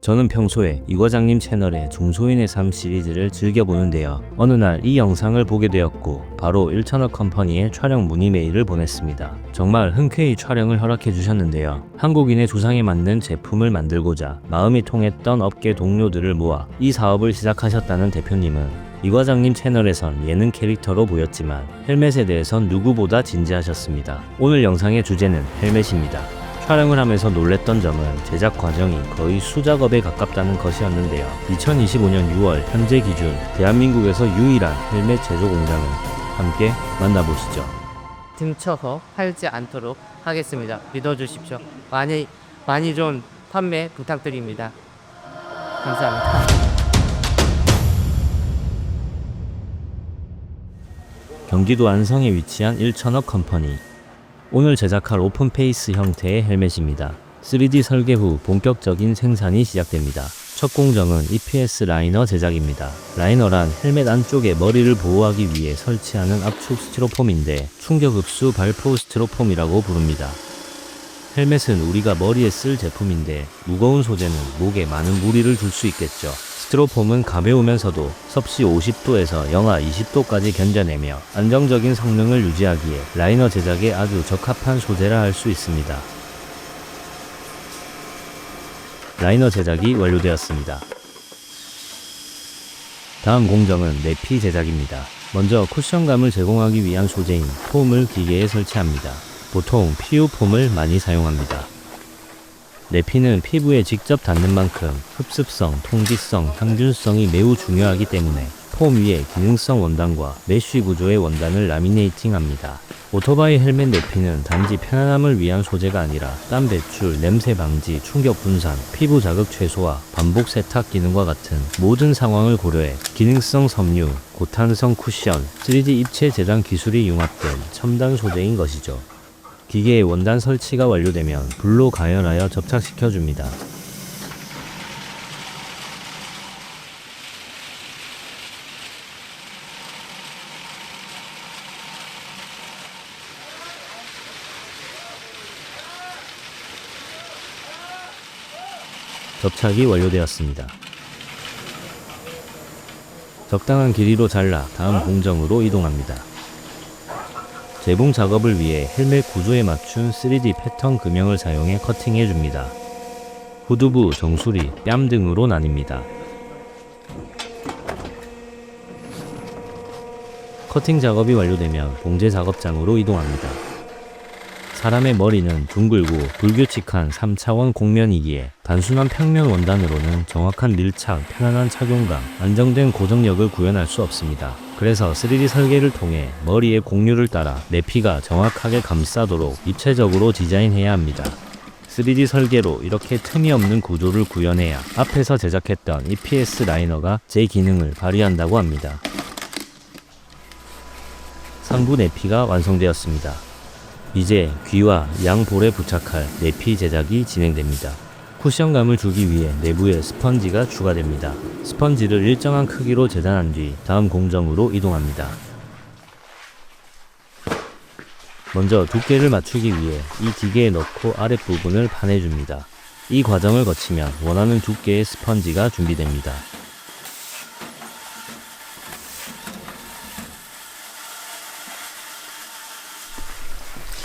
저는 평소에 이 과장님 채널의 중소인의 삶 시리즈를 즐겨보는데요. 어느 날 이 영상을 보게 되었고 바로 1천억 컴퍼니에 촬영 문의 메일을 보냈습니다. 정말 흔쾌히 촬영을 허락해 주셨는데요. 한국인의 조상에 맞는 제품을 만들고자 마음이 통했던 업계 동료들을 모아 이 사업을 시작하셨다는 대표님은 이 과장님 채널에선 예능 캐릭터로 보였지만 헬멧에 대해선 누구보다 진지하셨습니다. 오늘 영상의 주제는 헬멧입니다. 촬영을 하면서 놀랬던 점은 제작 과정이 거의 수작업에 가깝다는 것이었는데요. 2025년 6월 현재 기준 대한민국에서 유일한 헬멧 제조 공장을 함께 만나보시죠. 등쳐서 팔지 않도록 하겠습니다. 믿어주십시오. 많이 좀 판매 부탁드립니다. 감사합니다. 경기도 안성에 위치한 1천억 컴퍼니. 오늘 제작할 오픈페이스 형태의 헬멧입니다. 3D 설계 후 본격적인 생산이 시작됩니다. 첫 공정은 EPS 라이너 제작입니다. 라이너란 헬멧 안쪽에 머리를 보호하기 위해 설치하는 압축 스티로폼인데 충격 흡수 발포 스티로폼이라고 부릅니다. 헬멧은 우리가 머리에 쓸 제품인데 무거운 소재는 목에 많은 무리를 줄 수 있겠죠. 스티로폼은 가벼우면서도 섭씨 50도에서 영하 20도까지 견뎌내며 안정적인 성능을 유지하기에 라이너 제작에 아주 적합한 소재라 할 수 있습니다. 라이너 제작이 완료되었습니다. 다음 공정은 내피 제작입니다. 먼저 쿠션감을 제공하기 위한 소재인 폼을 기계에 설치합니다. 보통 PU 폼을 많이 사용합니다. 내피는 피부에 직접 닿는 만큼 흡습성, 통기성, 항균성이 매우 중요하기 때문에 폼 위에 기능성 원단과 메쉬 구조의 원단을 라미네이팅합니다. 오토바이 헬멧 내피는 단지 편안함을 위한 소재가 아니라 땀 배출, 냄새 방지, 충격 분산, 피부 자극 최소화, 반복 세탁 기능과 같은 모든 상황을 고려해 기능성 섬유, 고탄성 쿠션, 3D 입체 재단 기술이 융합된 첨단 소재인 것이죠. 기계의 원단 설치가 완료되면 불로 가열하여 접착시켜줍니다. 접착이 완료되었습니다. 적당한 길이로 잘라 다음 공정으로 이동합니다. 재봉 작업을 위해 헬멧 구조에 맞춘 3D 패턴 금형을 사용해 커팅해줍니다. 후두부, 정수리, 뺨 등으로 나뉩니다. 커팅 작업이 완료되면 봉제 작업장으로 이동합니다. 사람의 머리는 둥글고 불규칙한 3차원 곡면이기에 단순한 평면 원단으로는 정확한 밀착, 편안한 착용감, 안정된 고정력을 구현할 수 없습니다. 그래서 3D 설계를 통해 머리의 곡률을 따라 내피가 정확하게 감싸도록 입체적으로 디자인해야 합니다. 3D 설계로 이렇게 틈이 없는 구조를 구현해야 앞에서 제작했던 EPS 라이너가 제 기능을 발휘한다고 합니다. 상부 내피가 완성되었습니다. 이제 귀와 양볼에 부착할 내피 제작이 진행됩니다. 쿠션감을 주기 위해 내부에 스펀지가 추가됩니다. 스펀지를 일정한 크기로 재단한 뒤 다음 공정으로 이동합니다. 먼저 두께를 맞추기 위해 이 기계에 넣고 아랫부분을 파내줍니다. 이 과정을 거치면 원하는 두께의 스펀지가 준비됩니다.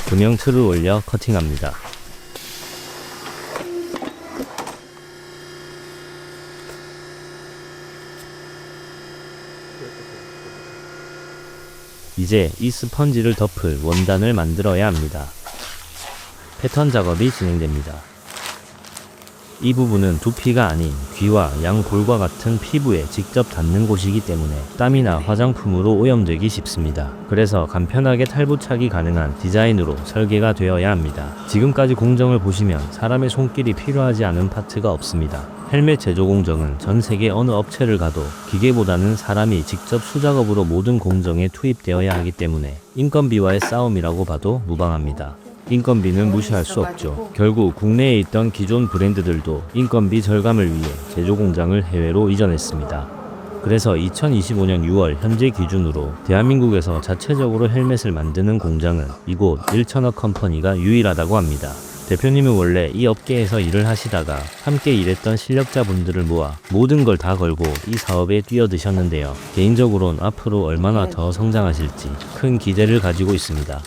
금형 틀을 올려 커팅합니다. 이제 이 스펀지를 덮을 원단을 만들어야 합니다. 패턴 작업이 진행됩니다. 이 부분은 두피가 아닌 귀와 양볼과 같은 피부에 직접 닿는 곳이기 때문에 땀이나 화장품으로 오염되기 쉽습니다. 그래서 간편하게 탈부착이 가능한 디자인으로 설계가 되어야 합니다. 지금까지 공정을 보시면 사람의 손길이 필요하지 않은 파트가 없습니다. 헬멧 제조 공정은 전 세계 어느 업체를 가도 기계보다는 사람이 직접 수작업으로 모든 공정에 투입되어야 하기 때문에 인건비와의 싸움이라고 봐도 무방합니다. 인건비는 무시할 수 없죠. 결국 국내에 있던 기존 브랜드들도 인건비 절감을 위해 제조 공장을 해외로 이전했습니다. 그래서 2025년 6월 현재 기준으로 대한민국에서 자체적으로 헬멧을 만드는 공장은 이곳 1천억 컴퍼니가 유일하다고 합니다. 대표님은 원래 이 업계에서 일을 하시다가 함께 일했던 실력자분들을 모아 모든 걸 다 걸고 이 사업에 뛰어드셨는데요. 개인적으로는 앞으로 얼마나 더 성장하실지 큰 기대를 가지고 있습니다.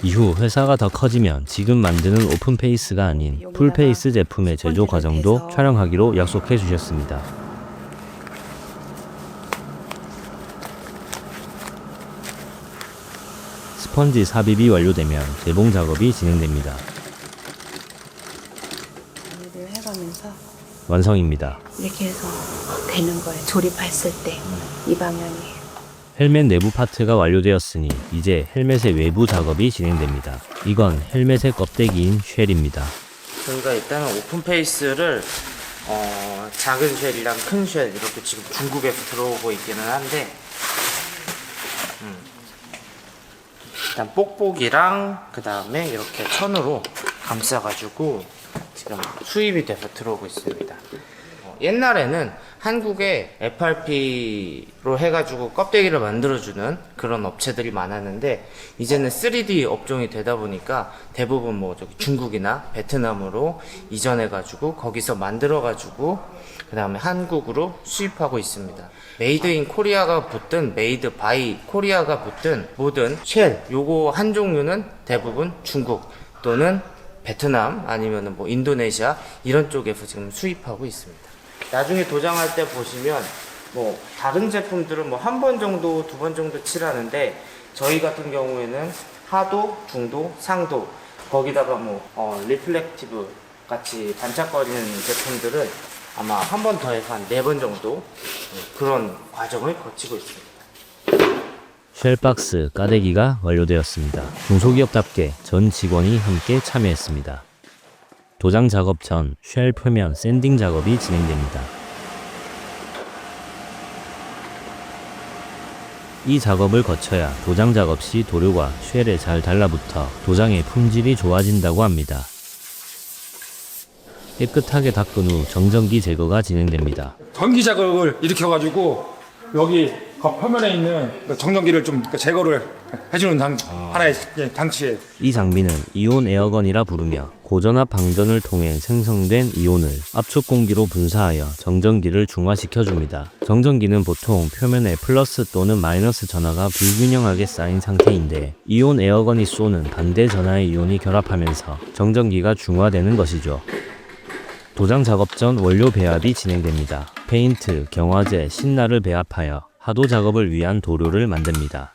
이후 회사가 더 커지면 지금 만드는 오픈페이스가 아닌 풀페이스 제품의 제조 과정도 촬영하기로 약속해 주셨습니다. 스펀지 삽입이 완료되면 재봉 작업이 진행됩니다. 일을 해가면서 완성입니다. 이렇게 해서 되는 거예요. 조립했을 때 이 방향이. 헬멧 내부 파트가 완료되었으니 이제 헬멧의 외부 작업이 진행됩니다. 이건 헬멧의 껍데기인 쉘입니다. 저희가 일단은 오픈페이스를 작은 쉘이랑 큰 쉘 이렇게 지금 중국에서 들어오고 있기는 한데 일단 뽁뽁이랑 그 다음에 이렇게 천으로 감싸가지고 지금 수입이 돼서 들어오고 있습니다. 옛날에는 한국에 FRP로 해가지고 껍데기를 만들어주는 그런 업체들이 많았는데 이제는 3D 업종이 되다 보니까 대부분 뭐 저기 중국이나 베트남으로 이전해가지고 거기서 만들어가지고 그 다음에 한국으로 수입하고 있습니다. 메이드 인 코리아가 붙든 메이드 바이 코리아가 붙든 모든 쉘 요거 한 종류는 대부분 중국 또는 베트남 아니면 뭐 인도네시아 이런 쪽에서 지금 수입하고 있습니다. 나중에 도장할 때 보시면 뭐 다른 제품들은 뭐 한 번 정도 두 번 정도 칠하는데 저희 같은 경우에는 하도, 중도, 상도 거기다가 뭐 리플렉티브 같이 반짝거리는 제품들은 아마 한 번 더 해서 한 4번 정도 그런 과정을 거치고 있습니다. 쉘박스 까대기가 완료되었습니다. 중소기업답게 전 직원이 함께 참여했습니다. 도장 작업 전 쉘 표면 샌딩 작업이 진행됩니다. 이 작업을 거쳐야 도장 작업 시 도료가 쉘에 잘 달라붙어 도장의 품질이 좋아진다고 합니다. 깨끗하게 닦은 후 정전기 제거가 진행됩니다. 전기 작업을 일으켜가지고 여기 겉표면에 있는 정전기를 좀 제거를 해주는 하나의 장치예요. 이 장비는 이온 에어건이라 부르며 고전압 방전을 통해 생성된 이온을 압축 공기로 분사하여 정전기를 중화시켜줍니다. 정전기는 보통 표면에 플러스 또는 마이너스 전하가 불균형하게 쌓인 상태인데 이온 에어건이 쏘는 반대 전하의 이온이 결합하면서 정전기가 중화되는 것이죠. 도장 작업 전 원료 배합이 진행됩니다. 페인트, 경화제, 신라를 배합하여 하도 작업을 위한 도료를 만듭니다.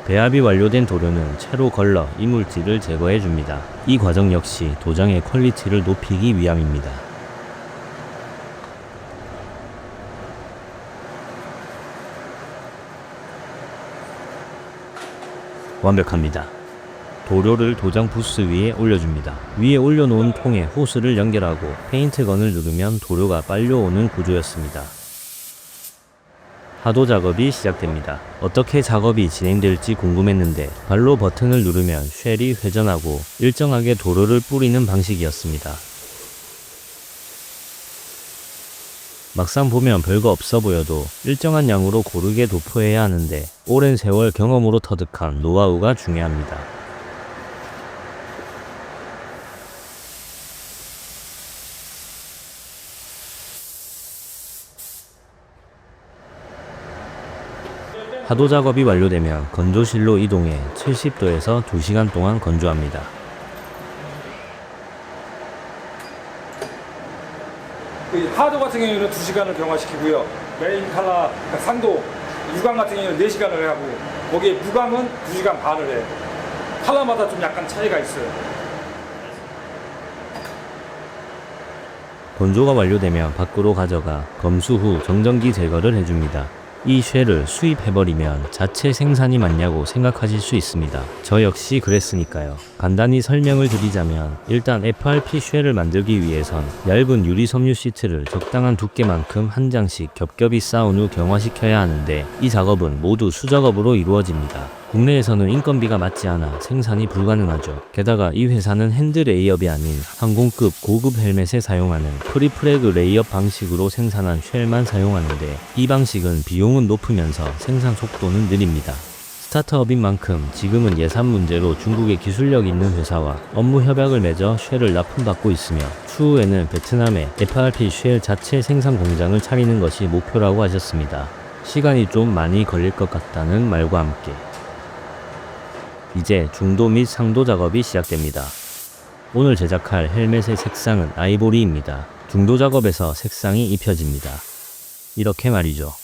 배합이 완료된 도료는 채로 걸러 이물질을 제거해 줍니다. 이 과정 역시 도장의 퀄리티를 높이기 위함입니다. 완벽합니다. 도료를 도장 부스 위에 올려줍니다. 위에 올려놓은 통에 호스를 연결하고 페인트건을 누르면 도료가 빨려오는 구조였습니다. 하도 작업이 시작됩니다. 어떻게 작업이 진행될지 궁금했는데 발로 버튼을 누르면 쉘이 회전하고 일정하게 도료를 뿌리는 방식이었습니다. 막상 보면 별거 없어 보여도 일정한 양으로 고르게 도포해야 하는데 오랜 세월 경험으로 터득한 노하우가 중요합니다. 하도 작업이 완료되면 건조실로 이동해 70도에서 2시간 동안 건조합니다. 하도 같은 경우에는 2시간을 경화시키고요. 메인 칼라 상도 유광 같은 경우는 4시간을 하고 거기에 무광은 2시간 반을 해요. 칼라마다 좀 약간 차이가 있어요. 건조가 완료되면 밖으로 가져가 검수 후 정전기 제거를 해줍니다. 이 쉘을 수입해버리면 자체 생산이 맞냐고 생각하실 수 있습니다. 저 역시 그랬으니까요. 간단히 설명을 드리자면 일단 FRP 쉘을 만들기 위해선 얇은 유리 섬유 시트를 적당한 두께만큼 한 장씩 겹겹이 쌓은 후 경화시켜야 하는데 이 작업은 모두 수작업으로 이루어집니다. 국내에서는 인건비가 맞지 않아 생산이 불가능하죠. 게다가 이 회사는 핸드 레이업이 아닌 항공급 고급 헬멧에 사용하는 프리프래그 레이업 방식으로 생산한 쉘만 사용하는데, 이 방식은 비용은 높으면서 생산 속도는 느립니다. 스타트업인 만큼 지금은 예산 문제로 중국의 기술력 있는 회사와 업무 협약을 맺어 쉘을 납품받고 있으며, 추후에는 베트남에 FRP 쉘 자체 생산 공장을 차리는 것이 목표라고 하셨습니다. 시간이 좀 많이 걸릴 것 같다는 말과 함께 이제 중도 및 상도 작업이 시작됩니다. 오늘 제작할 헬멧의 색상은 아이보리입니다. 중도 작업에서 색상이 입혀집니다. 이렇게 말이죠.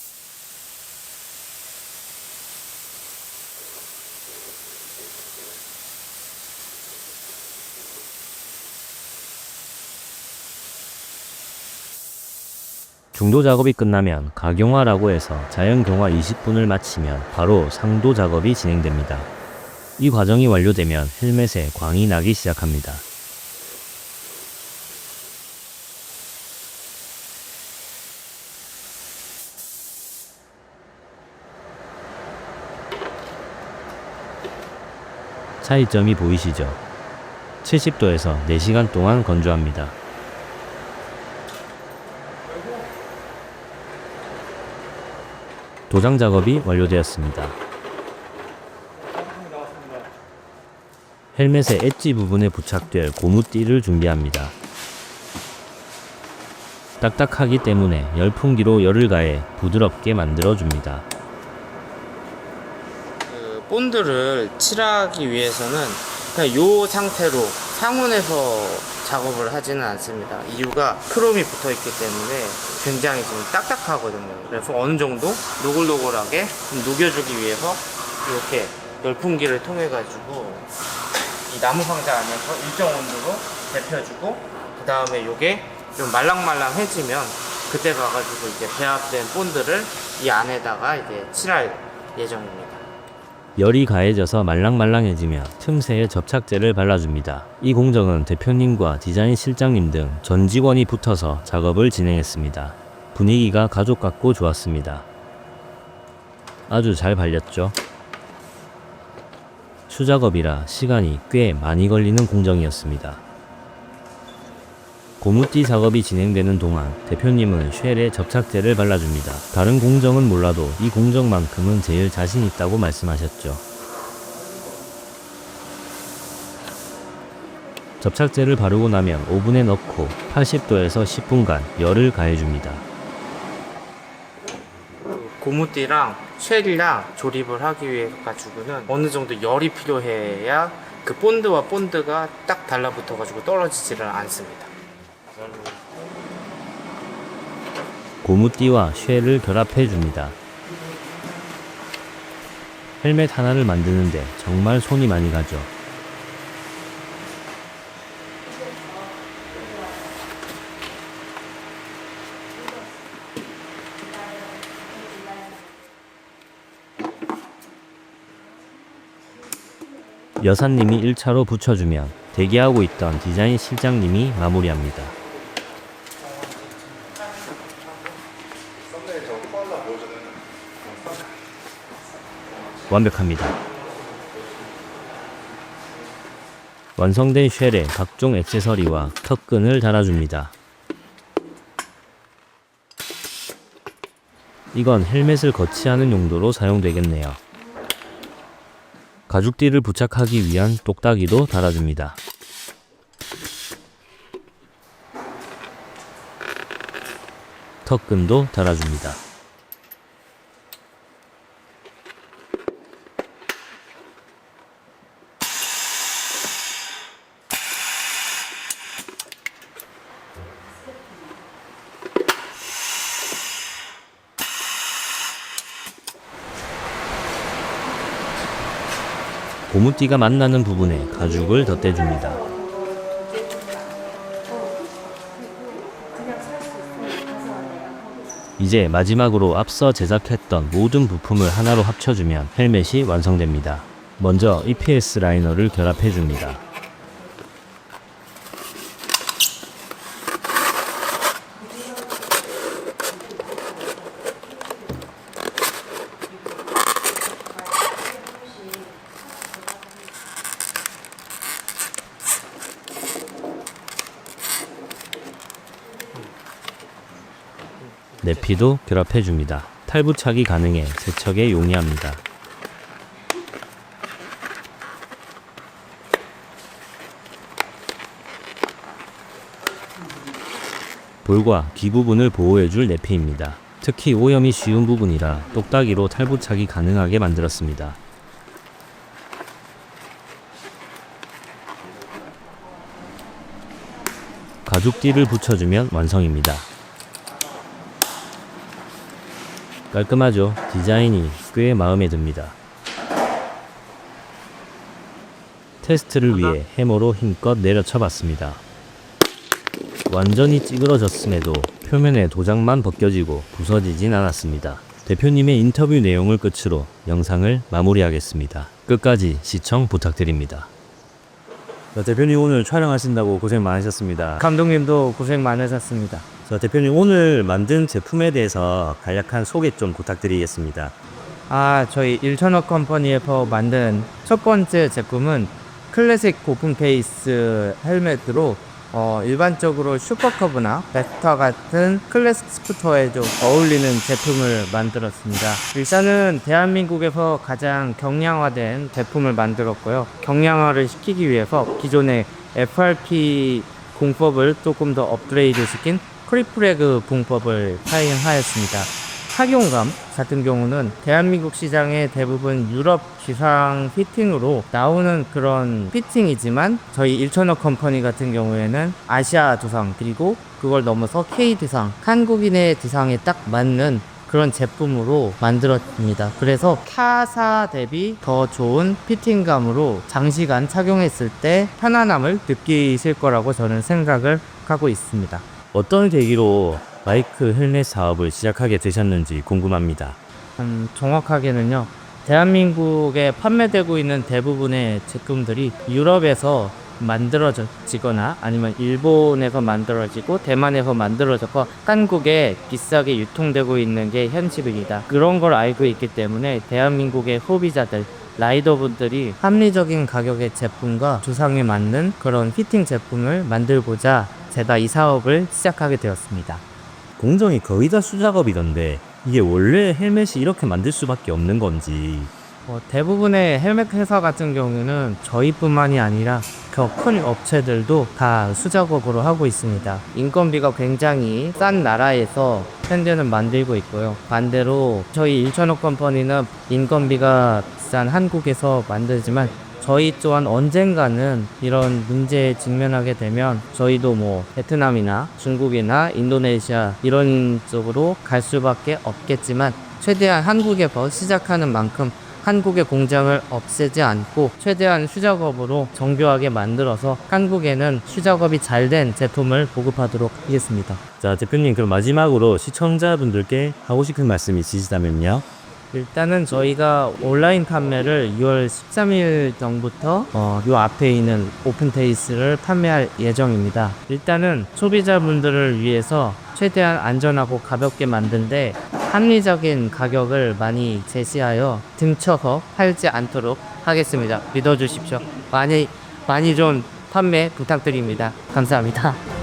중도 작업이 끝나면 가경화라고 해서 자연경화 20분을 마치면 바로 상도 작업이 진행됩니다. 이 과정이 완료되면 헬멧에 광이 나기 시작합니다. 차이점이 보이시죠? 70도에서 4시간 동안 건조합니다. 도장 작업이 완료되었습니다. 헬멧의 엣지 부분에 부착될 고무띠를 준비합니다. 딱딱하기 때문에 열풍기로 열을 가해 부드럽게 만들어줍니다. 그 본드를 칠하기 위해서는 그냥 이 상태로 상온에서 작업을 하지는 않습니다. 이유가 크롬이 붙어 있기 때문에 굉장히 지금 딱딱하거든요. 그래서 어느 정도 노골노골하게 녹여주기 위해서 이렇게 열풍기를 통해 가지고 이 나무 상자 안에서 일정 온도로 데펴주고, 그 다음에 요게 좀 말랑말랑해지면 그때 가가지고 이제 배합된 본드를 이 안에다가 이제 칠할 예정입니다. 열이 가해져서 말랑말랑해지며 틈새에 접착제를 발라줍니다. 이 공정은 대표님과 디자인 실장님 등 전 직원이 붙어서 작업을 진행했습니다. 분위기가 가족 같고 좋았습니다. 아주 잘 발렸죠? 수작업이라 시간이 꽤 많이 걸리는 공정이었습니다. 고무띠 작업이 진행되는 동안 대표님은 쉘에 접착제를 발라줍니다. 다른 공정은 몰라도 이 공정만큼은 제일 자신 있다고 말씀하셨죠. 접착제를 바르고 나면 오븐에 넣고 80도에서 10분간 열을 가해줍니다. 고무띠랑 쉘이랑 조립을 하기 위해 가지고는 어느 정도 열이 필요해야 그 본드와 본드가 딱 달라붙어 가지고 떨어지지를 않습니다. 고무띠와 쉘을 결합해 줍니다. 헬멧 하나를 만드는데 정말 손이 많이 가죠. 여사님이 1차로 붙여주면 대기하고 있던 디자인 실장님이 마무리합니다. 완벽합니다. 완성된 쉘에 각종 액세서리와 턱끈을 달아줍니다. 이건 헬멧을 거치하는 용도로 사용되겠네요. 가죽띠를 부착하기 위한 똑딱이도 달아줍니다. 턱끈도 달아줍니다. 고무띠가 만나는 부분에 가죽을 덧대줍니다. 이제 마지막으로 앞서 제작했던 모든 부품을 하나로 합쳐주면 헬멧이 완성됩니다. 먼저 EPS 라이너를 결합해줍니다. 내피도 결합해줍니다. 탈부착이 가능해 세척에 용이합니다. 볼과 귀 부분을 보호해줄 내피입니다. 특히 오염이 쉬운 부분이라 똑딱이로 탈부착이 가능하게 만들었습니다. 가죽띠를 붙여주면 완성입니다. 깔끔하죠? 디자인이 꽤 마음에 듭니다. 테스트를 위해 해머로 힘껏 내려쳐봤습니다. 완전히 찌그러졌음에도 표면에 도장만 벗겨지고 부서지진 않았습니다. 대표님의 인터뷰 내용을 끝으로 영상을 마무리하겠습니다. 끝까지 시청 부탁드립니다. 대표님 오늘 촬영하신다고 고생 많으셨습니다. 감독님도 고생 많으셨습니다. 대표님 오늘 만든 제품에 대해서 간략한 소개 좀 부탁드리겠습니다. 저희 1,000억 컴퍼니에서 만든 첫 번째 제품은 클래식 고품 케이스 헬멧으로 일반적으로 슈퍼커브나 베스터 같은 클래식 스쿠터에 좀 어울리는 제품을 만들었습니다. 일단은 대한민국에서 가장 경량화된 제품을 만들었고요. 경량화를 시키기 위해서 기존의 FRP 공법을 조금 더 업그레이드 시킨 크리프레그 공법을 사용하였습니다. 착용감 같은 경우는 대한민국 시장의 대부분 유럽 기상 피팅으로 나오는 그런 피팅이지만 저희 1,000억 컴퍼니 같은 경우에는 아시아 두상 그리고 그걸 넘어서 K 두상, 한국인의 두상에 딱 맞는 그런 제품으로 만들었습니다. 그래서 타사 대비 더 좋은 피팅감으로 장시간 착용했을 때 편안함을 느끼실 거라고 저는 생각을 하고 있습니다. 어떤 계기로 마이크 헬멧 사업을 시작하게 되셨는지 궁금합니다. 정확하게는요. 대한민국에 판매되고 있는 대부분의 제품들이 유럽에서 만들어지거나 아니면 일본에서 만들어지고 대만에서 만들어져서 한국에 비싸게 유통되고 있는 게 현실입니다. 그런 걸 알고 있기 때문에 대한민국의 소비자들 라이더분들이 합리적인 가격의 제품과 두상에 맞는 그런 피팅 제품을 만들고자 제가 이 사업을 시작하게 되었습니다. 공정이 거의 다 수작업이던데 이게 원래 헬멧이 이렇게 만들 수밖에 없는 건지. 대부분의 헬멧 회사 같은 경우는 저희뿐만이 아니라 더 큰 업체들도 다 수작업으로 하고 있습니다. 인건비가 굉장히 싼 나라에서 현재는 만들고 있고요. 반대로 저희 1,000억 컴퍼니는 인건비가 비싼 한국에서 만들지만 저희 또한 언젠가는 이런 문제에 직면하게 되면 저희도 뭐 베트남이나 중국이나 인도네시아 이런 쪽으로 갈 수밖에 없겠지만 최대한 한국에서 시작하는 만큼 한국의 공장을 없애지 않고 최대한 수작업으로 정교하게 만들어서 한국에는 수작업이 잘 된 제품을 보급하도록 하겠습니다. 자, 대표님 그럼 마지막으로 시청자분들께 하고 싶은 말씀이 있으시다면요? 일단은 저희가 온라인 판매를 6월 13일 전부터 요 앞에 있는 오픈테이스를 판매할 예정입니다. 일단은 소비자분들을 위해서 최대한 안전하고 가볍게 만든데 합리적인 가격을 많이 제시하여 등쳐서 팔지 않도록 하겠습니다. 믿어주십시오. 많이 좀 판매 부탁드립니다. 감사합니다.